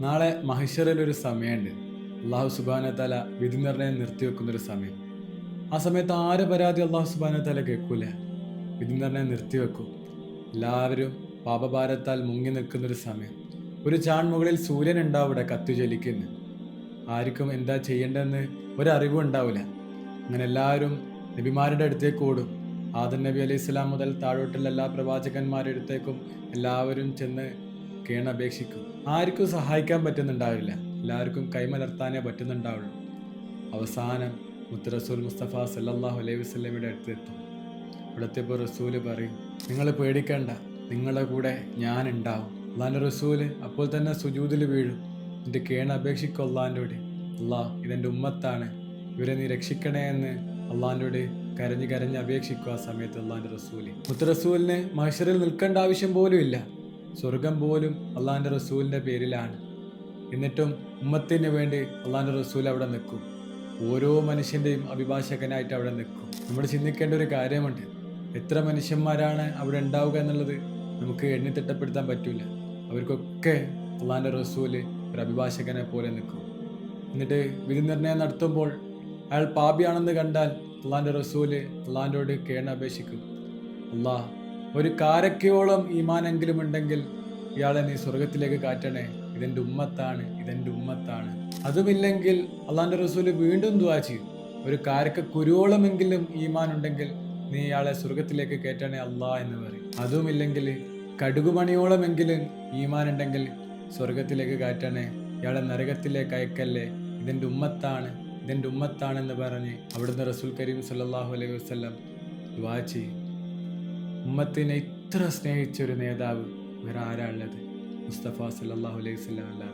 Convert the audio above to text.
നാളെ മഹിഷറിൽ ഒരു സമയമുണ്ട്. അള്ളാഹു സുബ്ഹാനഹു വ തആല വിധി നിർണയം നിർത്തിവെക്കുന്നൊരു സമയം. ആ സമയത്ത് ആര് പരാതി അള്ളാഹു സുബ്ഹാനഹു വ തആല കേൾക്കൂല. വിധി നിർണയം നിർത്തിവെക്കും. എല്ലാവരും പാപഭാരത്താൽ മുങ്ങി നിൽക്കുന്നൊരു സമയം. ഒരു ചാൺമുകളിൽ സൂര്യൻ ഉണ്ടാവും ഇവിടെ കത്തിജ്വലിക്കുന്നു. ആർക്കും എന്താ ചെയ്യേണ്ടതെന്ന് ഒരറിവും ഉണ്ടാവില്ല. അങ്ങനെ എല്ലാവരും നബിമാരുടെ അടുത്തേക്ക് ഓടും. ആദം നബി അലൈഹി സ്വലാം മുതൽ താഴോട്ടുള്ള എല്ലാ പ്രവാചകന്മാരുടെ അടുത്തേക്കും എല്ലാവരും ചെന്ന് കേണപേക്ഷിക്കും. ആർക്കും സഹായിക്കാൻ പറ്റുന്നുണ്ടാവില്ല. എല്ലാവർക്കും കൈമലർത്താനേ പറ്റുന്നുണ്ടാവുള്ളൂ. അവസാനം മുത്ത് റസൂൽ മുസ്തഫ സല്ലല്ലാഹു അലൈഹി വസല്ലമയുടെ അടുത്തെത്തും. ഇവിടെത്തിയപ്പോൾ റസൂല് പറയും, നിങ്ങൾ പേടിക്കണ്ട, നിങ്ങളുടെ കൂടെ ഞാൻ ഉണ്ടാവും. അള്ളാൻ്റെ റസൂല് അപ്പോൾ തന്നെ സുജൂദിൽ വീഴും. എൻ്റെ കേണപേക്ഷിക്കും അള്ളാൻ്റോട്. അള്ളാഹ് ഇതെൻ്റെ ഉമ്മത്താണ്, ഇവരെ നീ രക്ഷിക്കണേ എന്ന് അള്ളാൻ്റോട് കരഞ്ഞ് കരഞ്ഞ് അപേക്ഷിക്കുക. ആ സമയത്ത് അള്ളാൻ്റെ റസൂല് മുത്ത് റസൂലിന് മഹ്ശറിൽ നിൽക്കേണ്ട ആവശ്യം പോലും ഇല്ല. സ്വർഗം പോലും അള്ളാൻ്റെ റസൂലിൻ്റെ പേരിലാണ്. എന്നിട്ടും ഉമ്മത്തിന് വേണ്ടി അള്ളാൻ്റെ റസൂൽ അവിടെ നിൽക്കും. ഓരോ മനുഷ്യൻ്റെയും അഭിഭാഷകനായിട്ട് അവിടെ നിൽക്കും. നമ്മൾ ചിന്തിക്കേണ്ട ഒരു കാര്യമുണ്ട്. എത്ര മനുഷ്യന്മാരാണ് അവിടെ ഉണ്ടാവുക എന്നുള്ളത് നമുക്ക് എണ്ണിത്തിട്ടപ്പെടുത്താൻ പറ്റില്ല. അവർക്കൊക്കെ അള്ളാൻ്റെ റസൂല് ഒരു അഭിഭാഷകനെ പോലെ നിൽക്കും. എന്നിട്ട് വിധി നിർണയം നടത്തുമ്പോൾ അയാൾ പാപിയാണെന്ന് കണ്ടാൽ അള്ളാൻ്റെ റസൂല് അള്ളാൻ്റോട് കേണപേക്ഷിക്കും. അള്ളാഹ്, ഒരു കാരക്കയോളം ഈമാനെങ്കിലും ഉണ്ടെങ്കിൽ ഇയാളെ നീ സ്വർഗത്തിലേക്ക് കാറ്റണേ, ഇതെൻ്റെ ഉമ്മത്താണ്, ഇതെൻ്റെ ഉമ്മത്താണ്. അതുമില്ലെങ്കിൽ അള്ളാൻ്റെ റസൂല് വീണ്ടും ദുആ ചെയ്യും, ഒരു കാരക്ക കുരുവോളമെങ്കിലും ഈമാൻ ഉണ്ടെങ്കിൽ നീ ഇയാളെ സ്വർഗത്തിലേക്ക് കയറ്റണേ അള്ളാ എന്ന് പറയും. അതുമില്ലെങ്കിൽ കടുകുമണിയോളമെങ്കിലും ഈമാൻ ഉണ്ടെങ്കിൽ സ്വർഗത്തിലേക്ക് കാറ്റണേ, ഇയാളെ നരകത്തിലേക്ക് അയക്കല്ലേ, ഇതെൻ്റെ ഉമ്മത്താണ്, ഇതെൻ്റെ ഉമ്മത്താണെന്ന് പറഞ്ഞ് അവിടുന്ന് റസൂൽ കരീം സല്ലല്ലാഹു അലൈഹി വസല്ലം ദുആ ചെയ്യും. ഉമ്മത്തിനെ ഇത്ര സ്നേഹിച്ചൊരു നേതാവ് വേറെ ആരാ ഉള്ളത്? മുസ്തഫ സല്ലല്ലാഹു അലൈഹി വസല്ലം അല്ലാതെ.